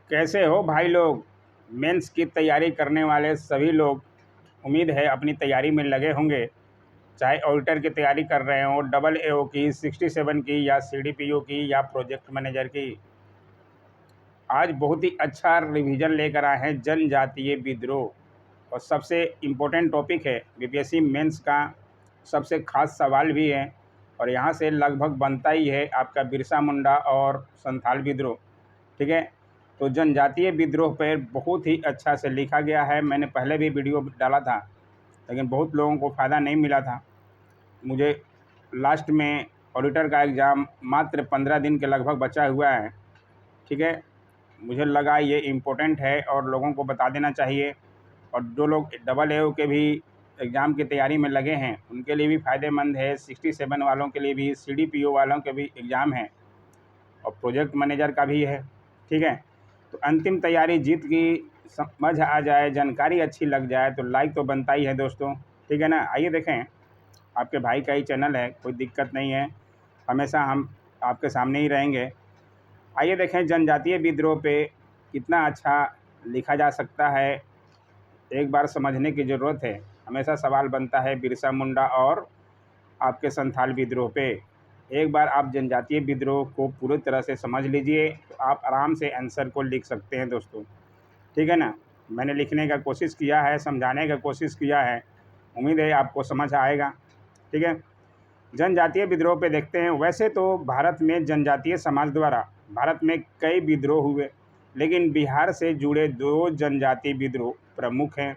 कैसे हो भाई लोग। मेंस की तैयारी करने वाले सभी लोग उम्मीद है अपनी तैयारी में लगे होंगे। चाहे ऑडिटर की तैयारी कर रहे हो, डबल एओ की, 67 की, या सीडीपीओ की, या प्रोजेक्ट मैनेजर की। आज बहुत ही अच्छा रिवीजन लेकर आए हैं जनजातीय विद्रोह, और सबसे इम्पोर्टेंट टॉपिक है बीपीएससी मेंस का। सबसे खास सवाल भी है, और यहाँ से लगभग बनता ही है आपका बिरसा मुंडा और संथाल विद्रोह। ठीक है, तो जनजातीय विद्रोह पर बहुत ही अच्छा से लिखा गया है। मैंने पहले भी वीडियो डाला था, लेकिन बहुत लोगों को फ़ायदा नहीं मिला था। मुझे लास्ट में ऑडिटर का एग्ज़ाम मात्र 15 दिन के लगभग बचा हुआ है। ठीक है, मुझे लगा ये इम्पोर्टेंट है और लोगों को बता देना चाहिए। और जो लोग डबल एओ के भी एग्ज़ाम की तैयारी में लगे हैं उनके लिए भी फ़ायदेमंद है। 67 वालों के लिए भी, सीडीपीओ वालों के भी एग्ज़ाम है, और प्रोजेक्ट मैनेजर का भी है। ठीक है, तो अंतिम तैयारी जीत की समझ आ जाए, जानकारी अच्छी लग जाए तो लाइक तो बनता ही है दोस्तों। ठीक है ना। आइए देखें, आपके भाई का ही चैनल है, कोई दिक्कत नहीं है, हमेशा हम आपके सामने ही रहेंगे। आइए देखें जनजातीय विद्रोह पे कितना अच्छा लिखा जा सकता है। एक बार समझने की ज़रूरत है। हमेशा सवाल बनता है बिरसा मुंडा और आपके संथाल विद्रोह पे। एक बार आप जनजातीय विद्रोह को पूरी तरह से समझ लीजिए तो आप आराम से आंसर को लिख सकते हैं दोस्तों। ठीक है ना। मैंने लिखने का कोशिश किया है, समझाने का कोशिश किया है, उम्मीद है आपको समझ आएगा। ठीक है, जनजातीय विद्रोह पे देखते हैं। वैसे तो भारत में जनजातीय समाज द्वारा भारत में कई विद्रोह हुए, लेकिन बिहार से जुड़े 2 जनजातीय विद्रोह प्रमुख हैं।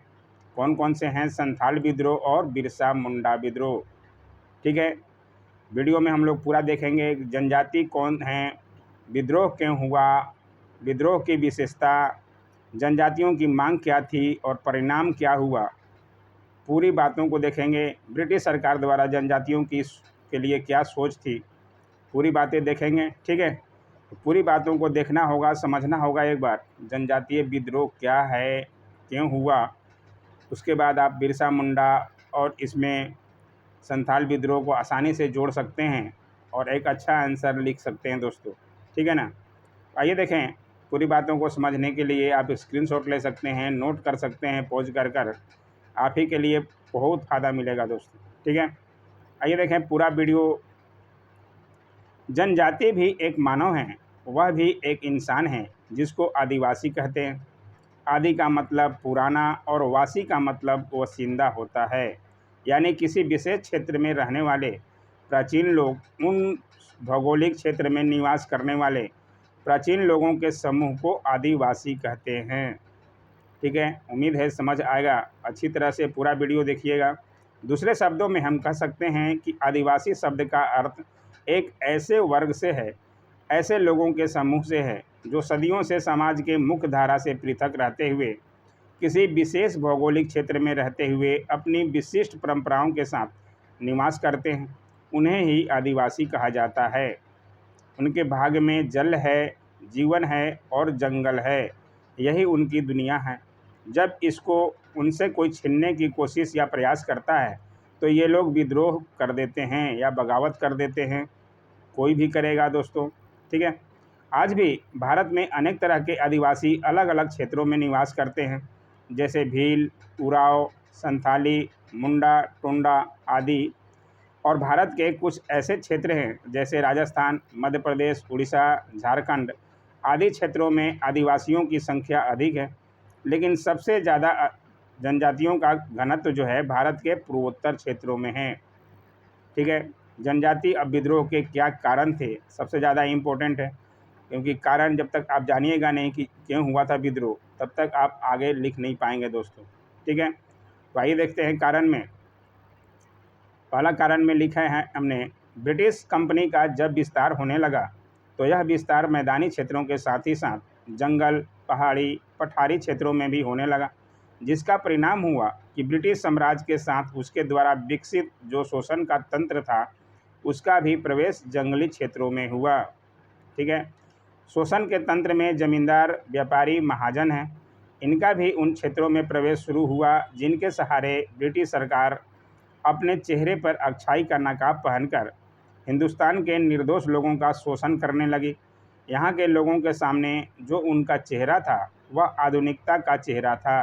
कौन कौन से हैं? संथाल विद्रोह और बिरसा मुंडा विद्रोह। ठीक है, वीडियो में हम लोग पूरा देखेंगे। जनजाति कौन हैं, विद्रोह क्यों हुआ, विद्रोह की विशेषता, जनजातियों की मांग क्या थी और परिणाम क्या हुआ, पूरी बातों को देखेंगे। ब्रिटिश सरकार द्वारा जनजातियों की के लिए क्या सोच थी, पूरी बातें देखेंगे। ठीक है, तो पूरी बातों को देखना होगा, समझना होगा एक बार जनजातीय विद्रोह क्या है, क्यों हुआ। उसके बाद आप बिरसा मुंडा और इसमें संथाल विद्रोह को आसानी से जोड़ सकते हैं और एक अच्छा आंसर लिख सकते हैं दोस्तों। ठीक है ना। आइए देखें, पूरी बातों को समझने के लिए आप स्क्रीनशॉट ले सकते हैं, नोट कर सकते हैं पॉज कर कर। आप ही के लिए बहुत फ़ायदा मिलेगा दोस्तों। ठीक है, आइए देखें पूरा वीडियो। जनजाति भी एक मानव है, वह भी एक इंसान है जिसको आदिवासी कहते हैं। आदि का मतलब पुराना और वासी का मतलब वसिंदा होता है, यानी किसी विशेष क्षेत्र में रहने वाले प्राचीन लोग। उन भौगोलिक क्षेत्र में निवास करने वाले प्राचीन लोगों के समूह को आदिवासी कहते हैं। ठीक है, उम्मीद है समझ आएगा। अच्छी तरह से पूरा वीडियो देखिएगा। दूसरे शब्दों में हम कह सकते हैं कि आदिवासी शब्द का अर्थ एक ऐसे वर्ग से है, ऐसे लोगों के समूह से है जो सदियों से समाज के मुख्य धारा से पृथक रहते हुए, किसी विशेष भौगोलिक क्षेत्र में रहते हुए अपनी विशिष्ट परंपराओं के साथ निवास करते हैं। उन्हें ही आदिवासी कहा जाता है। उनके भाग में जल है, जीवन है और जंगल है, यही उनकी दुनिया है। जब इसको उनसे कोई छीनने की कोशिश या प्रयास करता है तो ये लोग विद्रोह कर देते हैं या बगावत कर देते हैं। कोई भी करेगा दोस्तों। ठीक है, आज भी भारत में अनेक तरह के आदिवासी अलग अलग क्षेत्रों में निवास करते हैं, जैसे भील, उराव, संथाली, मुंडा, टोंडा आदि। और भारत के कुछ ऐसे क्षेत्र हैं जैसे राजस्थान, मध्य प्रदेश, उड़ीसा, झारखंड आदि क्षेत्रों में आदिवासियों की संख्या अधिक है। लेकिन सबसे ज़्यादा जनजातियों का घनत्व जो है भारत के पूर्वोत्तर क्षेत्रों में है। ठीक है, जनजाति अब विद्रोह के क्या कारण थे, सबसे ज़्यादा इम्पोर्टेंट है, क्योंकि कारण जब तक आप जानिएगा नहीं कि क्यों हुआ था विद्रोह, तब तक आप आगे लिख नहीं पाएंगे दोस्तों। ठीक है, तो आइए देखते हैं कारण में। पहला कारण में लिखा है हमने, ब्रिटिश कंपनी का जब विस्तार होने लगा तो यह विस्तार मैदानी क्षेत्रों के साथ ही साथ जंगल, पहाड़ी, पठारी क्षेत्रों में भी होने लगा, जिसका परिणाम हुआ कि ब्रिटिश साम्राज्य के साथ उसके द्वारा विकसित जो शोषण का तंत्र था उसका भी प्रवेश जंगली क्षेत्रों में हुआ। ठीक है, शोषण के तंत्र में जमींदार, व्यापारी, महाजन हैं, इनका भी उन क्षेत्रों में प्रवेश शुरू हुआ जिनके सहारे ब्रिटिश सरकार अपने चेहरे पर अच्छाई का नकाब पहनकर हिंदुस्तान के निर्दोष लोगों का शोषण करने लगी। यहाँ के लोगों के सामने जो उनका चेहरा था वह आधुनिकता का चेहरा था।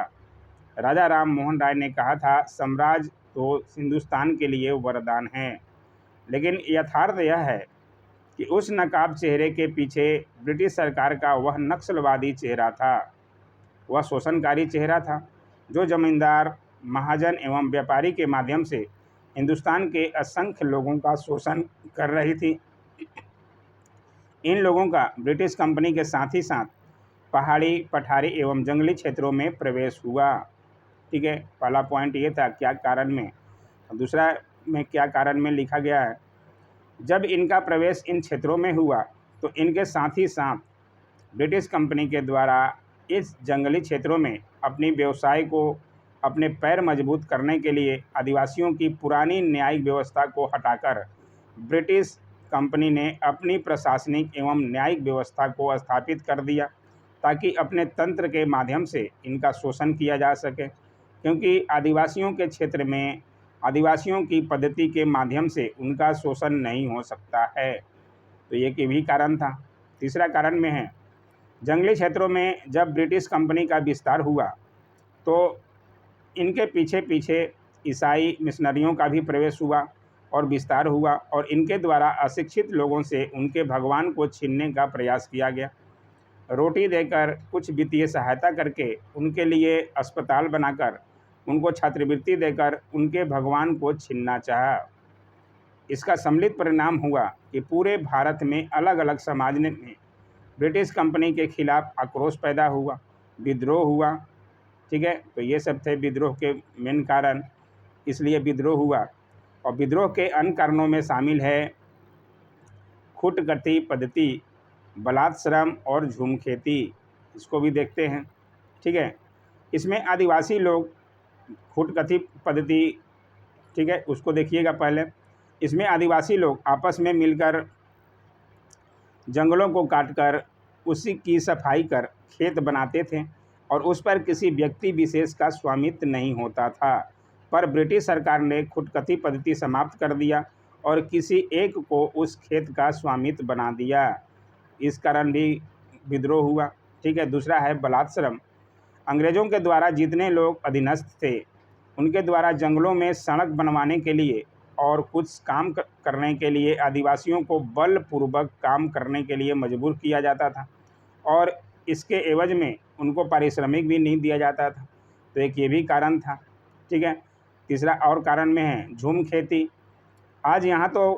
राजा राम मोहन राय ने कहा था, साम्राज्य तो हिंदुस्तान के लिए वरदान है, लेकिन यथार्थ यह है कि उस नकाब चेहरे के पीछे ब्रिटिश सरकार का वह नक्सलवादी चेहरा था, वह शोषणकारी चेहरा था, जो जमींदार, महाजन एवं व्यापारी के माध्यम से हिंदुस्तान के असंख्य लोगों का शोषण कर रही थी। इन लोगों का ब्रिटिश कंपनी के साथ ही साथ पहाड़ी, पठारी एवं जंगली क्षेत्रों में प्रवेश हुआ। ठीक है, पहला पॉइंट ये था क्या कारण में। दूसरा में क्या कारण में लिखा गया है, जब इनका प्रवेश इन क्षेत्रों में हुआ तो इनके साथ ही साथ ब्रिटिश कंपनी के द्वारा इस जंगली क्षेत्रों में अपनी व्यवसाय को, अपने पैर मजबूत करने के लिए आदिवासियों की पुरानी न्यायिक व्यवस्था को हटाकर ब्रिटिश कंपनी ने अपनी प्रशासनिक एवं न्यायिक व्यवस्था को स्थापित कर दिया, ताकि अपने तंत्र के माध्यम से इनका शोषण किया जा सके, क्योंकि आदिवासियों के क्षेत्र में आदिवासियों की पद्धति के माध्यम से उनका शोषण नहीं हो सकता है। तो ये भी कारण था। तीसरा कारण में है, जंगली क्षेत्रों में जब ब्रिटिश कंपनी का विस्तार हुआ तो इनके पीछे पीछे ईसाई मिशनरियों का भी प्रवेश हुआ और विस्तार हुआ, और इनके द्वारा अशिक्षित लोगों से उनके भगवान को छीनने का प्रयास किया गया। रोटी देकर, कुछ वित्तीय सहायता करके, उनके लिए अस्पताल बनाकर, उनको छात्रवृत्ति देकर उनके भगवान को छीनना चाहा। इसका सम्मिलित परिणाम हुआ कि पूरे भारत में अलग अलग समाज में ब्रिटिश कंपनी के खिलाफ आक्रोश पैदा हुआ, विद्रोह हुआ। ठीक है, तो ये सब थे विद्रोह के मेन कारण, इसलिए विद्रोह हुआ। और विद्रोह के अन्य कारणों में शामिल है खुटगति पद्धति, बलात् श्रम और झूम खेती। इसको भी देखते हैं। ठीक है, इसमें आदिवासी लोग खुटगति पद्धति, ठीक है, उसको देखिएगा पहले। इसमें आदिवासी लोग आपस में मिलकर जंगलों को काटकर उसी की सफाई कर खेत बनाते थे और उस पर किसी व्यक्ति विशेष का स्वामित्व नहीं होता था। पर ब्रिटिश सरकार ने खुटगति पद्धति समाप्त कर दिया और किसी एक को उस खेत का स्वामित्व बना दिया। इस कारण भी विद्रोह हुआ। ठीक है, दूसरा है बलात् श्रम। अंग्रेज़ों के द्वारा जितने लोग अधीनस्थ थे, उनके द्वारा जंगलों में सड़क बनवाने के लिए और कुछ काम करने के लिए आदिवासियों को बलपूर्वक काम करने के लिए मजबूर किया जाता था, और इसके एवज में उनको पारिश्रमिक भी नहीं दिया जाता था। तो एक ये भी कारण था। ठीक है, तीसरा और कारण में है झूम खेती। आज यहाँ तो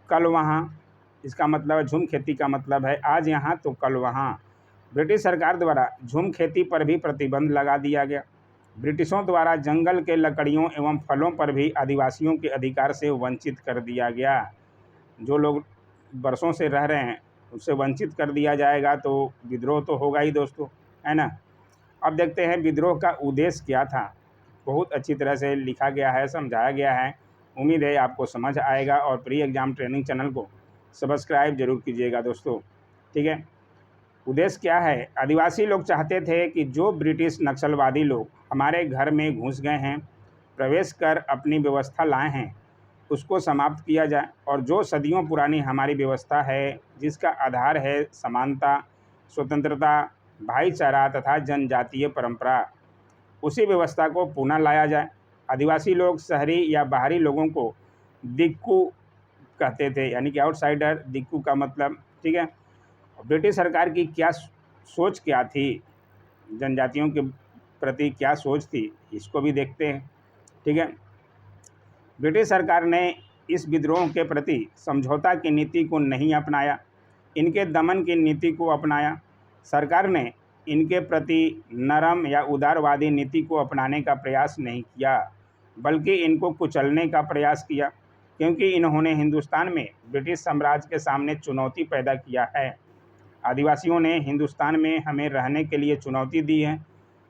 कल वहाँ, इसका मतलब है झूम खेती का मतलब है आज यहाँ तो कल वहाँ। ब्रिटिश सरकार द्वारा झूम खेती पर भी प्रतिबंध लगा दिया गया। ब्रिटिशों द्वारा जंगल के लकड़ियों एवं फलों पर भी आदिवासियों के अधिकार से वंचित कर दिया गया। जो लोग बरसों से रह रहे हैं उससे वंचित कर दिया जाएगा तो विद्रोह तो होगा ही दोस्तों, है ना। अब देखते हैं विद्रोह का उद्देश्य क्या था। बहुत अच्छी तरह से लिखा गया है, समझाया गया है। उम्मीद है आपको समझ आएगा, और प्री एग्ज़ाम ट्रेनिंग चैनल को सब्सक्राइब जरूर कीजिएगा दोस्तों। ठीक है, उद्देश्य क्या है। आदिवासी लोग चाहते थे कि जो ब्रिटिश नक्सलवादी लोग हमारे घर में घुस गए हैं, प्रवेश कर अपनी व्यवस्था लाए हैं, उसको समाप्त किया जाए, और जो सदियों पुरानी हमारी व्यवस्था है जिसका आधार है समानता, स्वतंत्रता, भाईचारा तथा जनजातीय परंपरा, उसी व्यवस्था को पुनः लाया जाए। आदिवासी लोग शहरी या बाहरी लोगों को दिक्कू कहते थे, यानी कि आउटसाइडर, दिक्कू का मतलब। ठीक है, ब्रिटिश सरकार की क्या सोच क्या थी, जनजातियों के प्रति क्या सोच थी, इसको भी देखते हैं। ठीक है, ब्रिटिश सरकार ने इस विद्रोह के प्रति समझौता की नीति को नहीं अपनाया, इनके दमन की नीति को अपनाया। सरकार ने इनके प्रति नरम या उदारवादी नीति को अपनाने का प्रयास नहीं किया, बल्कि इनको कुचलने का प्रयास किया, क्योंकि इन्होंने हिंदुस्तान में ब्रिटिश साम्राज्य के सामने चुनौती पैदा किया है। आदिवासियों ने हिंदुस्तान में हमें रहने के लिए चुनौती दी है।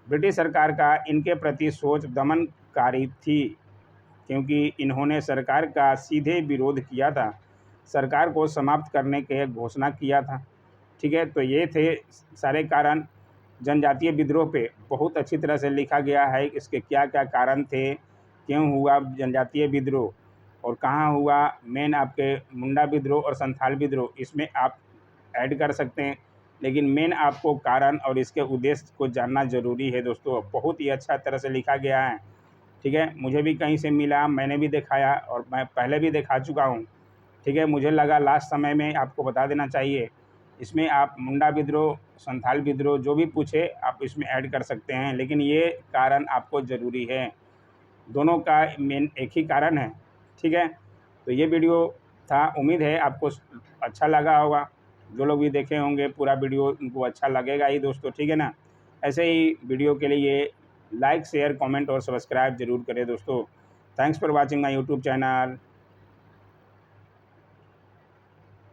ब्रिटिश सरकार का इनके प्रति सोच दमनकारी थी, क्योंकि इन्होंने सरकार का सीधे विरोध किया था, सरकार को समाप्त करने की घोषणा किया था। ठीक है, तो ये थे सारे कारण। जनजातीय विद्रोह पे बहुत अच्छी तरह से लिखा गया है, इसके क्या क्या कारण थे, क्यों हुआ जनजातीय विद्रोह और कहाँ हुआ। मेन आपके मुंडा विद्रोह और संथाल विद्रोह, इसमें आप ऐड कर सकते हैं, लेकिन मेन आपको कारण और इसके उद्देश्य को जानना ज़रूरी है दोस्तों। बहुत ही अच्छा तरह से लिखा गया है, ठीक है। मुझे भी कहीं से मिला, मैंने भी दिखाया और मैं पहले भी दिखा चुका हूँ, ठीक है। मुझे लगा लास्ट समय में आपको बता देना चाहिए। इसमें आप मुंडा विद्रोह, संथाल विद्रोह जो भी पूछे आप इसमें ऐड कर सकते हैं, लेकिन ये कारण आपको ज़रूरी है। दोनों का मेन एक ही कारण है, ठीक है। तो ये वीडियो था, उम्मीद है आपको अच्छा लगा होगा। जो लोग भी देखे होंगे पूरा वीडियो उनको अच्छा लगेगा ही दोस्तों, ठीक है ना। ऐसे ही वीडियो के लिए लाइक, शेयर, कमेंट और सब्सक्राइब ज़रूर करें दोस्तों। Thanks for watching my YouTube channel.